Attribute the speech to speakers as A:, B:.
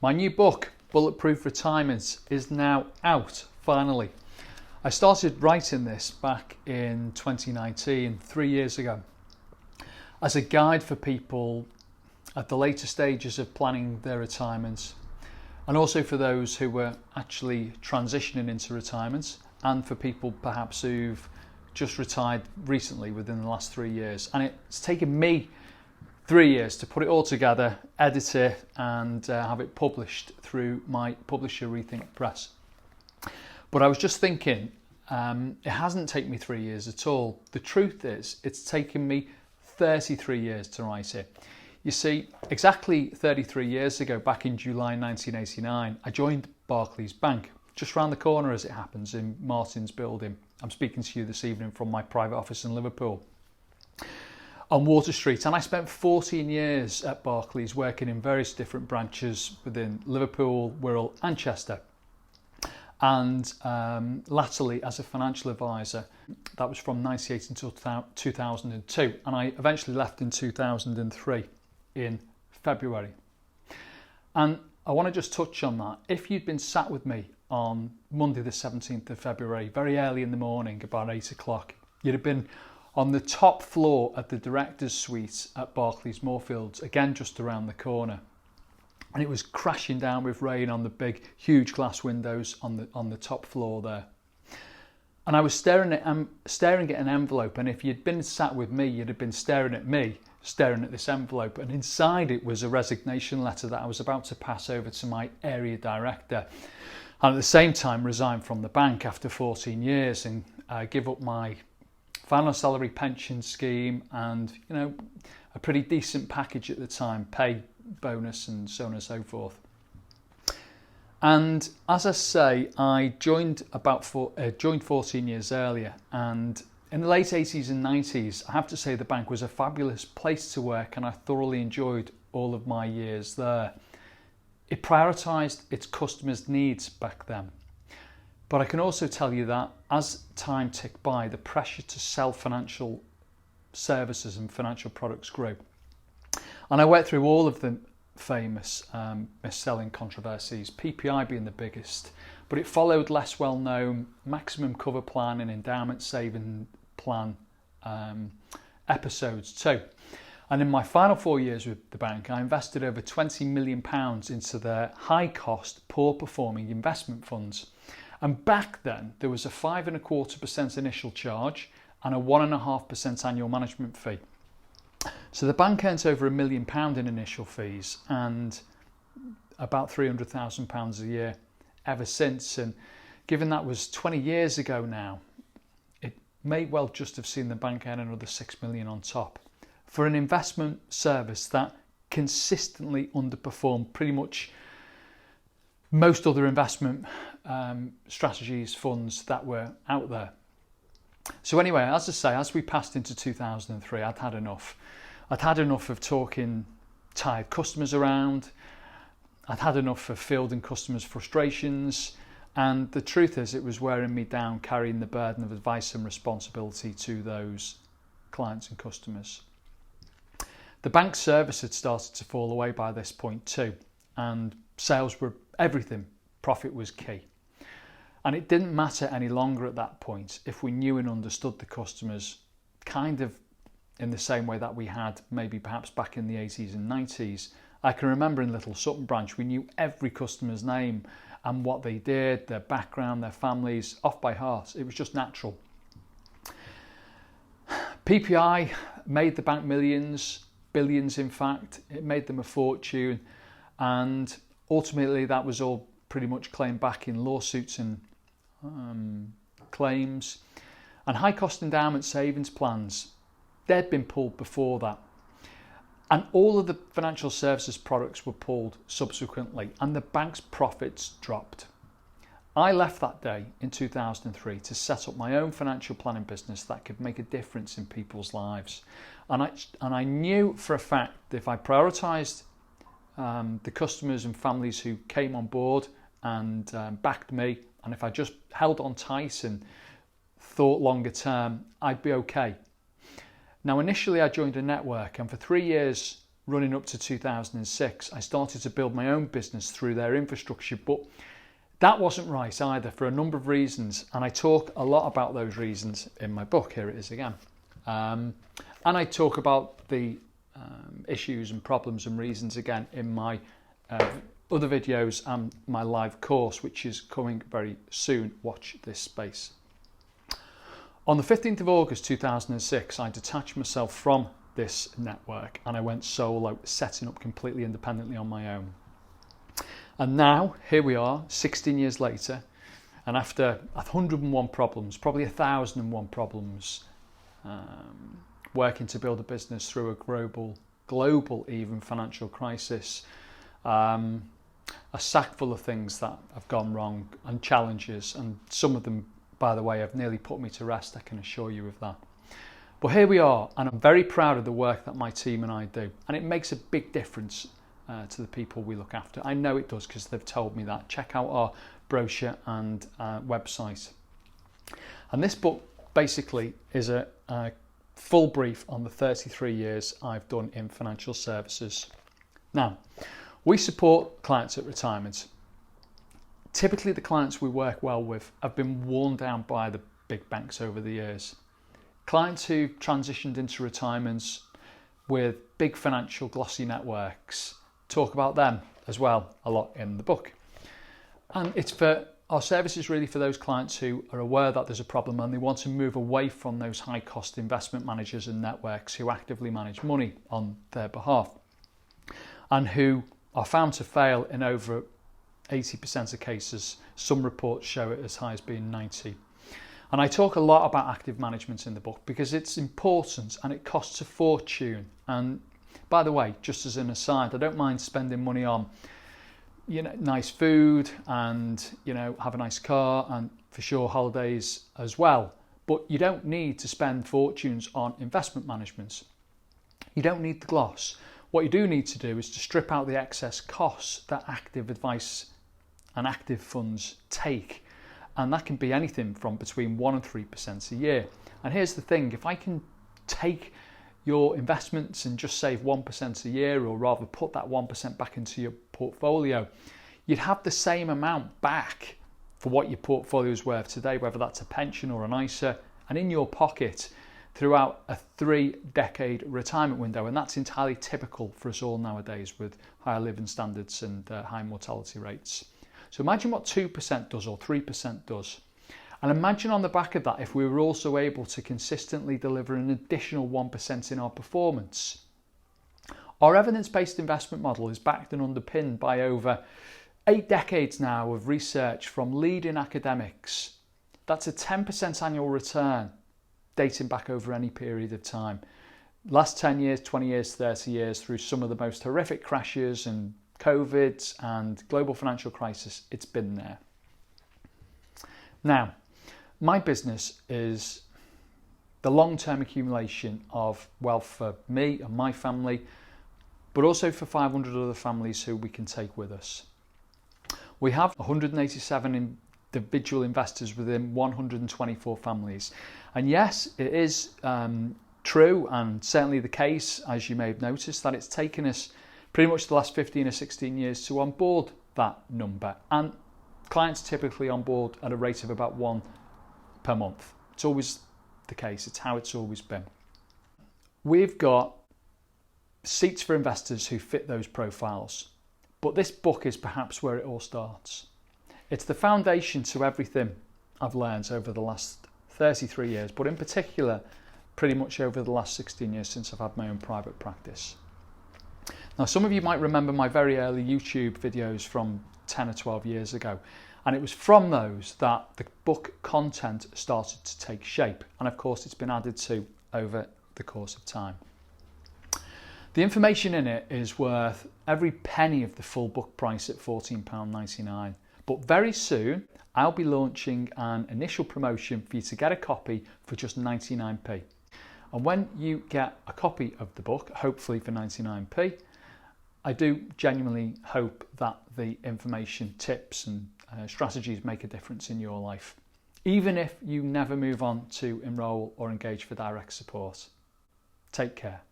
A: My new book, Bulletproof Retirement, is now out, finally. I started writing this back in 2019, 3 years ago, as a guide for people at the later stages of planning their retirement, and also for those who were actually transitioning into retirement, and for people perhaps who've just retired recently within the last 3 years. And it's taken me 3 years to put it all together, edit it, and have it published through my publisher Rethink Press. But I was just thinking, it hasn't taken me 3 years at all. The truth is, it's taken me 33 years to write it. You see, exactly 33 years ago, back in July 1989, I joined Barclays Bank, just round the corner as it happens, in Martin's building. I'm speaking to you this evening from my private office in Liverpool, on Water Street, and I spent 14 years at Barclays working in various different branches within Liverpool, Wirral and Chester, and latterly as a financial advisor. That was from 1998 until 2002, and I eventually left in 2003 in February. And I want to just touch on that. If you'd been sat with me on Monday the 17th of February, very early in the morning, about 8 o'clock, you'd have been on the top floor at the director's suite at Barclays Moorfields, again just around the corner. And it was crashing down with rain on the big, huge glass windows on the top floor there. And I was staring at an envelope, and if you'd been sat with me, you'd have been staring at me, staring at this envelope, and inside it was a resignation letter that I was about to pass over to my area director, and at the same time resign from the bank after 14 years and give up my final salary pension scheme and, you know, a pretty decent package at the time, pay, bonus and so on and so forth. And as I say, I joined 14 years earlier, and in the late 80s and 90s, I have to say the bank was a fabulous place to work, and I thoroughly enjoyed all of my years there. It prioritised its customers' needs back then. But I can also tell you that as time ticked by, the pressure to sell financial services and financial products grew. And I went through all of the famous mis-selling controversies, PPI being the biggest, but it followed less well-known maximum cover plan and endowment saving plan episodes too. And in my final 4 years with the bank, I invested over £20 million into their high-cost, poor-performing investment funds. And back then, there was a 5.25% initial charge and a 1.5% annual management fee. So the bank earned over £1 million in initial fees and about £300,000 a year ever since. And given that was 20 years ago now, it may well just have seen the bank earn another £6 million on top for an investment service that consistently underperformed pretty much most other investment strategies, funds that were out there. So anyway, as I say, as we passed into 2003, I'd had enough. I'd had enough of talking tired customers around. I'd had enough of fielding customers' frustrations. And the truth is, it was wearing me down, carrying the burden of advice and responsibility to those clients and customers. The bank's service had started to fall away by this point too, and sales were everything. Profit was key. And it didn't matter any longer at that point if we knew and understood the customers kind of in the same way that we had maybe perhaps back in the 80s and 90s. I can remember in Little Sutton branch, we knew every customer's name and what they did, their background, their families, off by heart. It was just natural. PPI made the bank millions, billions in fact. It made them a fortune, and ultimately that was all pretty much claimed back in lawsuits and claims. And high cost endowment savings plans, they'd been pulled before that. And all of the financial services products were pulled subsequently, and the bank's profits dropped. I left that day in 2003 to set up my own financial planning business that could make a difference in people's lives. And I knew for a fact that if I prioritised the customers and families who came on board and backed me, and if I just held on tight and thought longer term, I'd be okay. Now, initially I joined a network, and for 3 years running up to 2006, I started to build my own business through their infrastructure, but that wasn't right either for a number of reasons, and I talk a lot about those reasons in my book. Here it is again. And I talk about the issues and problems and reasons again in my other videos and my live course, which is coming very soon. Watch this space. On the 15th of August 2006, I detached myself from this network and I went solo, setting up completely independently on my own. And now, here we are, 16 years later, and after 101 problems, probably 1,001 problems, working to build a business through a global even financial crisis, a sack full of things that have gone wrong and challenges, and some of them, by the way, have nearly put me to rest, I can assure you of that. But here we are, and I'm very proud of the work that my team and I do, and it makes a big difference to the people we look after. I know it does because they've told me that. Check out our brochure and website. And this book basically is a full brief on the 33 years I've done in financial services. Now, we support clients at retirement. Typically, the clients we work well with have been worn down by the big banks over the years. Clients who transitioned into retirements with big financial glossy networks, talk about them as well a lot in the book. And it's for our service is really for those clients who are aware that there's a problem and they want to move away from those high cost investment managers and networks who actively manage money on their behalf and who are found to fail in over 80% of cases. Some reports show it as high as being 90%. And I talk a lot about active management in the book because it's important and it costs a fortune. And by the way, just as an aside, I don't mind spending money on, nice food and, have a nice car and for sure holidays as well. But you don't need to spend fortunes on investment management. You don't need the gloss. What you do need to do is to strip out the excess costs that active advice and active funds take. And that can be anything from between 1% and 3% a year. And here's the thing, if I can take your investments and just save 1% a year, or rather put that 1% back into your portfolio, you'd have the same amount back for what your portfolio is worth today, whether that's a pension or an ISA, and in your pocket throughout a 3-decade retirement window. And that's entirely typical for us all nowadays with higher living standards and high mortality rates. So imagine what 2% does or 3% does. And imagine on the back of that if we were also able to consistently deliver an additional 1% in our performance. Our evidence-based investment model is backed and underpinned by over 8 decades now of research from leading academics. That's a 10% annual return dating back over any period of time. Last 10 years, 20 years, 30 years through some of the most horrific crashes and COVID and global financial crisis, it's been there. Now, my business is the long-term accumulation of wealth for me and my family, but also for 500 other families who we can take with us. We have 187 individual investors within 124 families. And yes, it is true and certainly the case, as you may have noticed, that it's taken us pretty much the last 15 or 16 years to onboard that number. And clients typically onboard at a rate of about 1 per month. It's always the case. It's how it's always been. We've got seats for investors who fit those profiles. But this book is perhaps where it all starts. It's the foundation to everything I've learned over the last 33 years, but in particular, pretty much over the last 16 years since I've had my own private practice. Now, some of you might remember my very early YouTube videos from 10 or 12 years ago, and it was from those that the book content started to take shape, and of course it's been added to over the course of time. The information in it is worth every penny of the full book price at £14.99, but very soon I'll be launching an initial promotion for you to get a copy for just 99p. And when you get a copy of the book, hopefully for 99p, I do genuinely hope that the information, tips and strategies make a difference in your life, even if you never move on to enrol or engage for direct support. Take care.